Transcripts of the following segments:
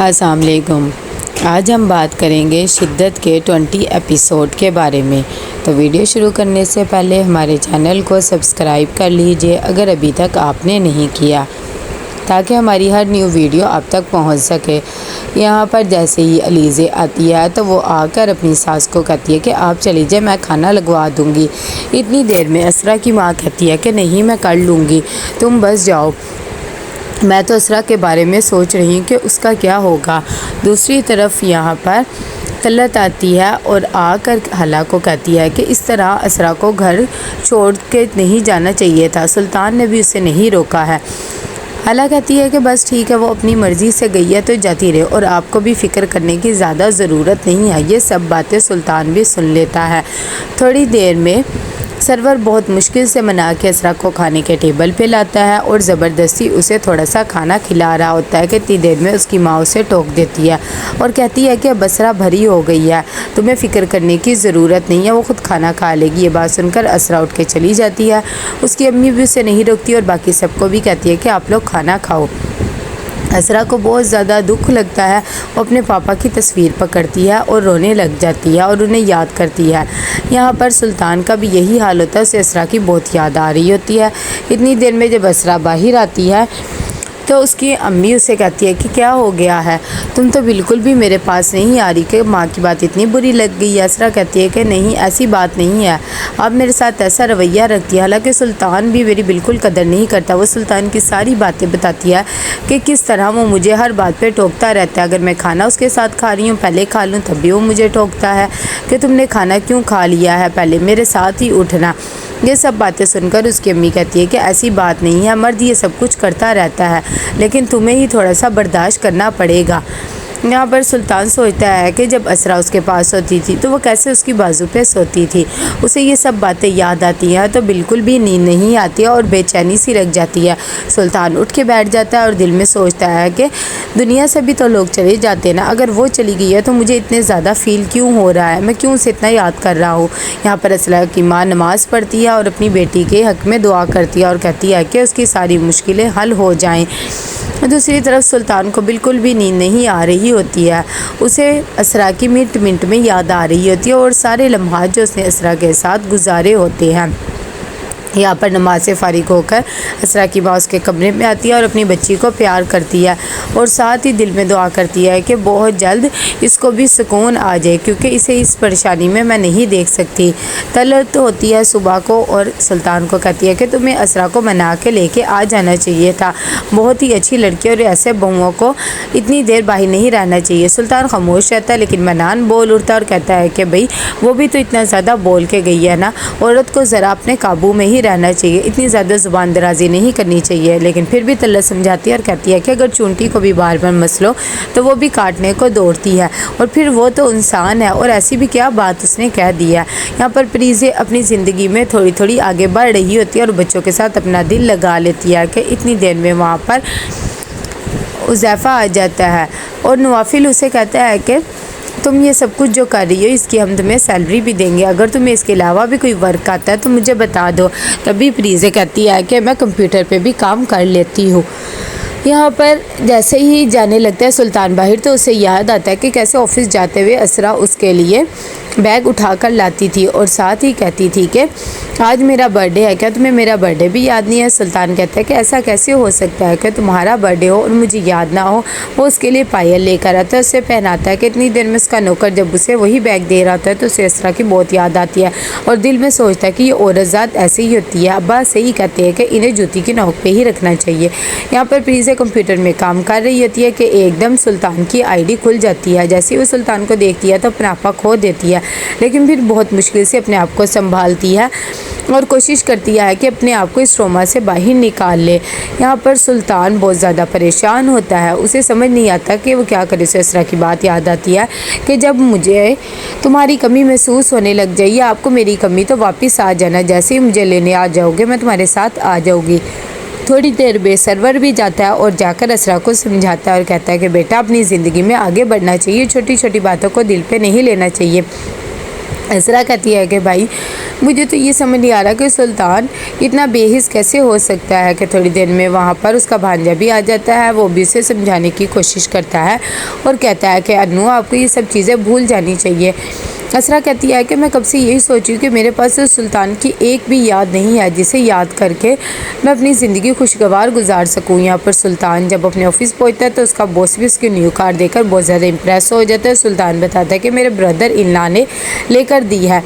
السلام علیکم۔ آج ہم بات کریں گے شدت کے 20 ایپیسوڈ کے بارے میں۔ تو ویڈیو شروع کرنے سے پہلے ہمارے چینل کو سبسکرائب کر لیجئے اگر ابھی تک آپ نے نہیں کیا، تاکہ ہماری ہر نیو ویڈیو آپ تک پہنچ سکے۔ یہاں پر جیسے ہی علیزہ آتی ہے تو وہ آ کر اپنی ساس کو کہتی ہے کہ آپ چلی جائے، میں کھانا لگوا دوں گی۔ اتنی دیر میں اسرا کی ماں کہتی ہے کہ نہیں، میں کر لوں گی، تم بس جاؤ، میں تو اسرا کے بارے میں سوچ رہی ہوں کہ اس کا کیا ہوگا۔ دوسری طرف یہاں پر طلعت آتی ہے اور آ کر حلا کو کہتی ہے کہ اس طرح اسرا کو گھر چھوڑ کے نہیں جانا چاہیے تھا، سلطان نے بھی اسے نہیں روکا ہے۔ حلا کہتی ہے کہ بس ٹھیک ہے، وہ اپنی مرضی سے گئی ہے تو جاتی رہے، اور آپ کو بھی فکر کرنے کی زیادہ ضرورت نہیں ہے۔ یہ سب باتیں سلطان بھی سن لیتا ہے۔ تھوڑی دیر میں سرور بہت مشکل سے منا کے اسرا کو کھانے کے ٹیبل پہ لاتا ہے اور زبردستی اسے تھوڑا سا کھانا کھلا رہا ہوتا ہے کہ اتنی دیر میں اس کی ماں اسے ٹوک دیتی ہے اور کہتی ہے کہ اب اسرا بھری ہو گئی ہے، تمہیں فکر کرنے کی ضرورت نہیں ہے، وہ خود کھانا کھا لے گی۔ یہ بات سن کر اسرا اٹھ کے چلی جاتی ہے۔ اس کی امی بھی اسے نہیں روکتی اور باقی سب کو بھی کہتی ہے کہ آپ لوگ کھانا کھاؤ۔ اسرا کو بہت زیادہ دکھ لگتا ہے، وہ اپنے پاپا کی تصویر پکڑتی ہے اور رونے لگ جاتی ہے اور انہیں یاد کرتی ہے۔ یہاں پر سلطان کا بھی یہی حال ہوتا ہے، اسے اسرا کی بہت یاد آ رہی ہوتی ہے۔ اتنی دیر میں جب اسرا باہر آتی ہے تو اس کی امی اسے کہتی ہے کہ کیا ہو گیا ہے، تم تو بالکل بھی میرے پاس نہیں آ رہی، کہ ماں کی بات اتنی بری لگ گئی ہے۔ اسرا کہتی ہے کہ نہیں، ایسی بات نہیں ہے، آپ میرے ساتھ ایسا رویہ رکھتی ہے، حالانکہ سلطان بھی میری بالکل قدر نہیں کرتا۔ وہ سلطان کی ساری باتیں بتاتی ہے کہ کس طرح وہ مجھے ہر بات پہ ٹوکتا رہتا ہے، اگر میں کھانا اس کے ساتھ کھا رہی ہوں، پہلے کھا لوں تب بھی وہ مجھے ٹوکتا ہے کہ تم نے کھانا کیوں کھا لیا ہے، پہلے میرے ساتھ ہی اٹھنا۔ یہ سب باتیں سن کر اس کی امی کہتی ہے کہ ایسی بات نہیں ہے، مرد یہ سب کچھ کرتا رہتا ہے، لیکن تمہیں ہی تھوڑا سا برداشت کرنا پڑے گا۔ یہاں پر سلطان سوچتا ہے کہ جب اسرا اس کے پاس ہوتی تھی تو وہ کیسے اس کی بازو پہ سوتی تھی۔ اسے یہ سب باتیں یاد آتی ہیں تو بالکل بھی نیند نہیں آتی ہے اور بے چینی سی لگ جاتی ہے۔ سلطان اٹھ کے بیٹھ جاتا ہے اور دل میں سوچتا ہے کہ دنیا سے بھی تو لوگ چلے جاتے ہیں نا، اگر وہ چلی گئی ہے تو مجھے اتنے زیادہ فیل کیوں ہو رہا ہے، میں کیوں اسے اتنا یاد کر رہا ہوں۔ یہاں پر اسرا کی ماں نماز پڑھتی ہے اور اپنی بیٹی کے حق میں دعا کرتی ہے اور کہتی ہے کہ اس کی ساری مشکلیں حل ہو جائیں۔ دوسری طرف سلطان کو بالکل بھی نیند نہیں آ رہی ہوتی ہے، اسے اسرا کی منٹ منٹ میں یاد آ رہی ہوتی ہے اور سارے لمحات جو اس نے اسرا کے ساتھ گزارے ہوتے ہیں۔ یہاں پر نماز سے فارغ ہو کر اسرا کی ماں اس کے کمرے میں آتی ہے اور اپنی بچی کو پیار کرتی ہے اور ساتھ ہی دل میں دعا کرتی ہے کہ بہت جلد اس کو بھی سکون آ جائے، کیونکہ اسے اس پریشانی میں میں نہیں دیکھ سکتی۔ طلعت ہوتی ہے صبح کو اور سلطان کو کہتی ہے کہ تمہیں اسرا کو منا کے لے کے آ جانا چاہیے تھا، بہت ہی اچھی لڑکی اور ایسے بہوؤں کو اتنی دیر باہر نہیں رہنا چاہیے۔ سلطان خاموش رہتا ہے لیکن منان بول اٹھتا ہے اور کہتا ہے کہ بھئی وہ بھی تو اتنا زیادہ بول کے گئی ہے نا، عورت کو ذرا اپنے قابو میں ہی رہنا چاہیے، اتنی زیادہ زبان درازی نہیں کرنی چاہیے۔ لیکن پھر بھی طلعت سمجھاتی ہے اور کہتی ہے کہ اگر چونٹی کو بھی بار بار مسلو تو وہ بھی کاٹنے کو دوڑتی ہے، اور پھر وہ تو انسان ہے، اور ایسی بھی کیا بات اس نے کہہ دی ہے۔ یہاں پر پریزیں اپنی زندگی میں تھوڑی تھوڑی آگے بڑھ رہی ہوتی ہے اور بچوں کے ساتھ اپنا دل لگا لیتی ہے کہ اتنی دیر میں وہاں پر حذیفہ آ جاتا ہے اور نوافل اسے کہتا ہے کہ تم یہ سب کچھ جو کر رہی ہو اس کی ہم تمہیں سیلری بھی دیں گے، اگر تمہیں اس کے علاوہ بھی کوئی ورک آتا ہے تو مجھے بتا دو۔ تبھی پریزیں کہتی ہے کہ میں کمپیوٹر پہ بھی کام کر لیتی ہوں۔ یہاں پر جیسے ہی جانے لگتا ہے سلطان باہر تو اسے یاد آتا ہے کہ کیسے آفس جاتے ہوئے اسرا اس کے لیے بیگ اٹھا کر لاتی تھی اور ساتھ ہی کہتی تھی کہ آج میرا برتھ ڈے ہے، کیا تمہیں میرا برتھ ڈے بھی یاد نہیں ہے؟ سلطان کہتا ہے کہ ایسا کیسے ہو سکتا ہے کہ تمہارا برتھ ڈے ہو اور مجھے یاد نہ ہو۔ وہ اس کے لیے پائل لے کر آتا ہے، اسے پہناتا ہے کہ اتنی دیر میں اس کا نوکر جب اسے وہی بیگ دے رہا ہوتا ہے تو اسے اسرا کی بہت یاد آتی ہے اور دل میں سوچتا ہے کہ یہ عورت ذات ایسے ہی ہوتی ہے، ابا صحیح کہتے ہیں کہ انہیں جوتی کی نوک پہ ہی رکھنا چاہیے۔ یہاں پر پریزیں کمپیوٹر میں کام کر رہی ہوتی ہے کہ ایک دم سلطان کی آئی ڈی کھل جاتی ہے۔ جیسے وہ سلطان کو دیکھتی ہے تو اپنا آپا کھو دیتی ہے، لیکن پھر بہت مشکل سے اپنے آپ کو سنبھالتی ہے اور کوشش کرتی ہے کہ اپنے آپ کو اس ٹروما سے باہر نکال لے۔ یہاں پر سلطان بہت زیادہ پریشان ہوتا ہے، اسے سمجھ نہیں آتا کہ وہ کیا کرے۔ اسے اسرا کی بات یاد آتی ہے کہ جب مجھے تمہاری کمی محسوس ہونے لگ جائے یا آپ کو میری کمی تو واپس آ جانا، جیسے ہی مجھے لینے آ جاؤ گے میں تمہارے ساتھ آ جاؤں گی۔ تھوڑی دیر میں سرور بھی جاتا ہے اور جا کر اسرا کو سمجھاتا ہے اور کہتا ہے کہ بیٹا اپنی زندگی میں آگے بڑھنا چاہیے، چھوٹی چھوٹی باتوں کو دل پہ نہیں لینا چاہیے۔ اسرا کہتی ہے کہ بھائی مجھے تو یہ سمجھ نہیں آ رہا کہ سلطان اتنا بے حس کیسے ہو سکتا ہے کہ تھوڑی دیر میں وہاں پر اس کا بھانجا بھی آ جاتا ہے، وہ بھی اسے سمجھانے کی کوشش کرتا ہے اور کہتا ہے کہ انو آپ کو یہ سب چیزیں بھول جانی چاہیے۔ اسرا کہتی ہے کہ میں کب سے یہی سوچی کہ میرے پاس سلطان کی ایک بھی یاد نہیں ہے جسے یاد کر کے میں اپنی زندگی خوشگوار گزار سکوں۔ یہاں پر سلطان جب اپنے آفس پہنچتا ہے تو اس کا باس بھی اس کی نیو کار دیکھ کر بہت زیادہ امپریس ہو جاتا ہے۔ سلطان بتاتا ہے کہ میرے بردر ان لا نے لے کر دی ہے۔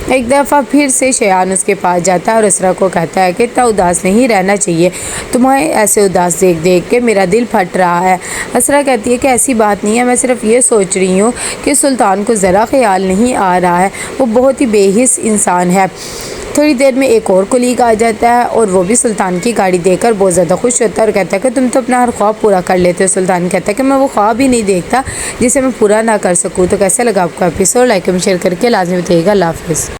ایک دفعہ پھر سے شیان اس کے پاس جاتا ہے اور اسرا کو کہتا ہے کہ اتنا اداس نہیں رہنا چاہیے، تمہیں ایسے اداس دیکھ دیکھ کے میرا دل پھٹ رہا ہے۔ اسرا کہتی ہے کہ ایسی بات نہیں ہے، میں صرف یہ سوچ رہی ہوں کہ سلطان کو ذرا خیال نہیں آ رہا ہے، وہ بہت ہی بے حس انسان ہے۔ تھوڑی دیر میں ایک اور کولیگ آ جاتا ہے اور وہ بھی سلطان کی گاڑی دیکھ کر بہت زیادہ خوش ہوتا ہے اور کہتا ہے کہ تم تو اپنا ہر خواب پورا کر لیتے ہو۔ سلطان کہتا ہے کہ میں وہ خواب ہی نہیں دیکھتا جسے میں پورا نہ کر سکوں۔ تو کیسے لگا آپ کو ایپیسوڈ؟ لائک اور شیئر کر کے لازمی بتائیے گا۔ اللہ حافظ۔